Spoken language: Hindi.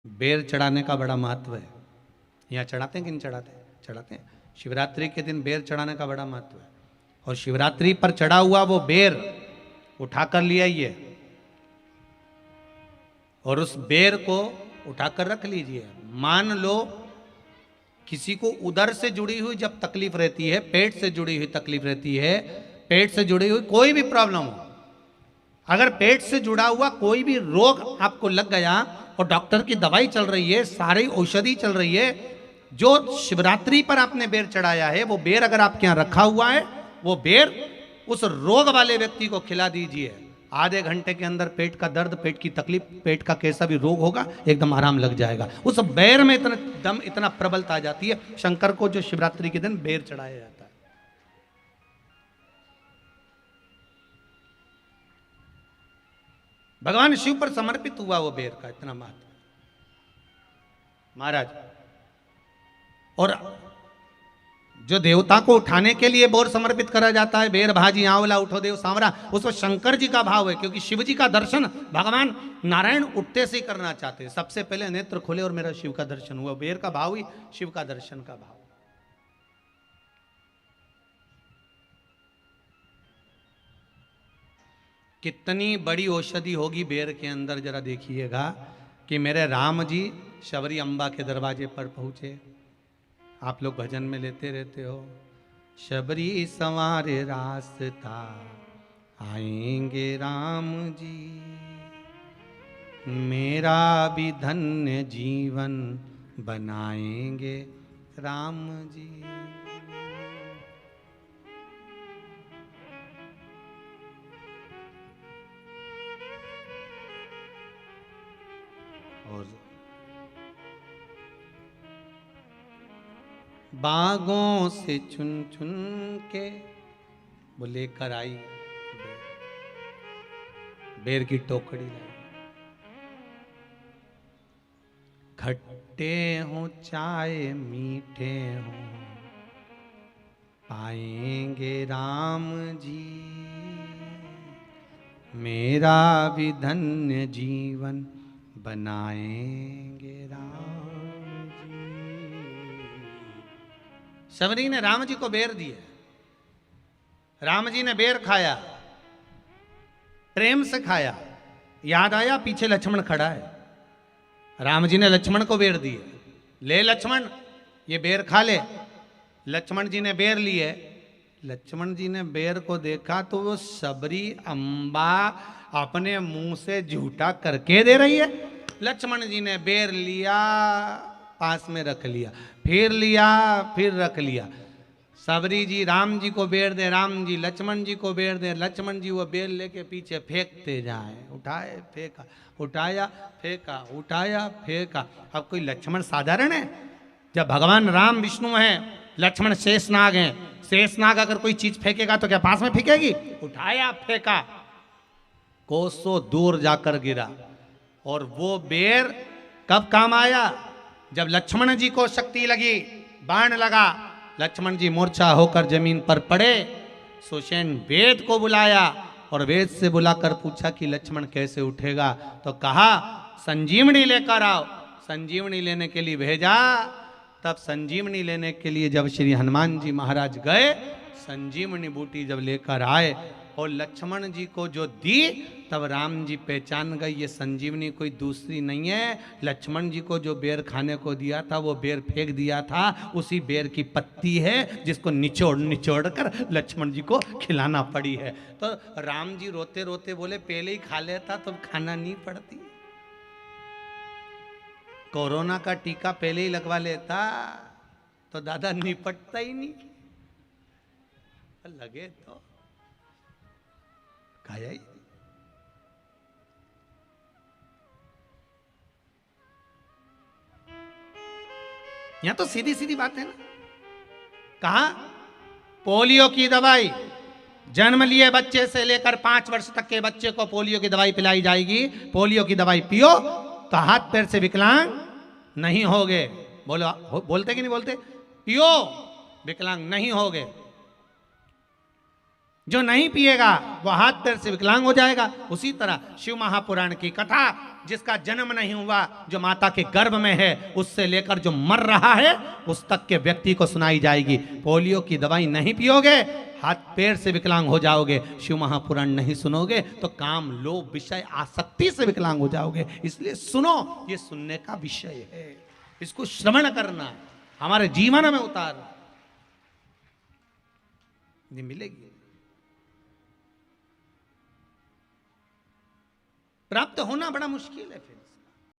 बेर चढ़ाने का बड़ा महत्व है। यहाँ चढ़ाते हैं कि नहीं चढ़ाते? चढ़ाते हैं। शिवरात्रि के दिन बेर चढ़ाने का बड़ा महत्व है। और शिवरात्रि पर चढ़ा हुआ वो बेर उठाकर ले आइए और उस बेर को उठाकर रख लीजिए। मान लो किसी को उदर से जुड़ी हुई जब तकलीफ रहती है, पेट से जुड़ी हुई तकलीफ रहती है, पेट से जुड़ी हुई कोई भी प्रॉब्लम हो, अगर पेट से जुड़ा हुआ कोई भी रोग आपको लग गया और डॉक्टर की दवाई चल रही है, सारी औषधि चल रही है, जो शिवरात्रि पर आपने बेर चढ़ाया है वो बेर अगर आपके यहां रखा हुआ है, वो बेर उस रोग वाले व्यक्ति को खिला दीजिए। आधे घंटे के अंदर पेट का दर्द, पेट की तकलीफ, पेट का कैसा भी रोग होगा एकदम आराम लग जाएगा। उस बेर में इतना दम, इतना प्रबलता आ जाती है शंकर को जो शिवरात्रि के दिन बेर चढ़ाया जाता है। भगवान शिव पर समर्पित हुआ वो बेर का इतना महत्व महाराज। और जो देवता को उठाने के लिए बोर समर्पित करा जाता है, बेर भाजी आंवला उठो देव सांवरा, उसमें शंकर जी का भाव है, क्योंकि शिव जी का दर्शन भगवान नारायण उठते से ही करना चाहते हैं। सबसे पहले नेत्र खोले और मेरा शिव का दर्शन हुआ। बेर का भाव ही शिव का दर्शन का भाव। कितनी बड़ी औषधि होगी बेर के अंदर, जरा देखिएगा कि मेरे राम जी शबरी अम्बा के दरवाजे पर पहुंचे। आप लोग भजन में लेते रहते हो, शबरी संवारे रास्ता आएंगे राम जी, मेरा भी धन्य जीवन बनाएंगे राम जी। और बागों से चुन चुन के वो लेकर आई बेर की टोकरी लाई। खट्टे हो चाहे मीठे हो पाएंगे राम जी, मेरा भी धन्य जीवन बनाएंगे राम जी। शबरी ने राम जी को बेर दिए, राम जी ने बेर खाया, प्रेम से खाया। याद आया पीछे लक्ष्मण खड़ा है, राम जी ने लक्ष्मण को बेर दिए, ले लक्ष्मण ये बेर खा ले। लक्ष्मण जी ने बेर लिए, लक्ष्मण जी ने बेर को देखा तो वो शबरी अम्बा अपने मुंह से झूठा करके दे रही है। लक्ष्मण जी ने बेर लिया, पास में रख लिया, फिर लिया, फिर रख लिया। शबरी जी राम जी को बेर दे, राम जी लक्ष्मण जी को बेर दे, लक्ष्मण जी वो बेर लेके पीछे फेंकते जाए। उठाए फेंका, उठाया फेंका, उठाया फेंका। अब कोई लक्ष्मण साधारण है? जब भगवान राम विष्णु हैं, लक्ष्मण शेषनाग हैं, शेषनाग अगर कोई चीज फेंकेगा तो क्या पास में फेंकेगी? उठाया फेंका, कोसों दूर जाकर गिरा। और वो बेर कब काम आया? जब लक्ष्मण जी को शक्ति लगी, बाण लगा, लक्ष्मण जी मूर्छा होकर जमीन पर पड़े। सुषेण वेद को बुलाया और वेद से बुलाकर पूछा कि लक्ष्मण कैसे उठेगा? तो कहा संजीवनी लेकर आओ। संजीवनी लेने के लिए भेजा। तब संजीवनी लेने के लिए जब श्री हनुमान जी महाराज गए, संजीवनी बूटी जब लेकर आए और लक्ष्मण जी को जो दी, तब राम जी पहचान गए ये संजीवनी कोई दूसरी नहीं है। लक्ष्मण जी को जो बेर खाने को दिया था वो बेर फेंक दिया था, उसी बेर की पत्ती है जिसको निचोड़ निचोड़ कर लक्ष्मण जी को खिलाना पड़ी है। तो राम जी रोते रोते बोले पहले ही खा लेता तो खाना नहीं पड़ती। कोरोना का टीका पहले ही लगवा लेता तो दादा निपटता ही नहीं। लगे तो खाया ही। यहां तो सीधी सीधी बात है ना। कहा पोलियो की दवाई जन्म लिए बच्चे से लेकर 5 वर्ष तक के बच्चे को पोलियो की दवाई पिलाई जाएगी। पोलियो की दवाई पियो तो हाथ पैर से विकलांग नहीं होगे। बोलो, बोलते कि नहीं बोलते? पियो विकलांग नहीं होगे। जो नहीं पिएगा वो हाथ पैर से विकलांग हो जाएगा। उसी तरह शिव महापुराण की कथा, जिसका जन्म नहीं हुआ, जो माता के गर्भ में है, उससे लेकर जो मर रहा है उस तक के व्यक्ति को सुनाई जाएगी। पोलियो की दवाई नहीं पियोगे, हाथ पैर से विकलांग हो जाओगे। शिव महापुराण नहीं सुनोगे तो काम, लोभ, विषय, आसक्ति से विकलांग हो जाओगे। इसलिए सुनो, ये सुनने का विषय है, इसको श्रवण करना, हमारे जीवन में उतारना, ये मिलेगी। प्राप्त होना बड़ा मुश्किल है। फिर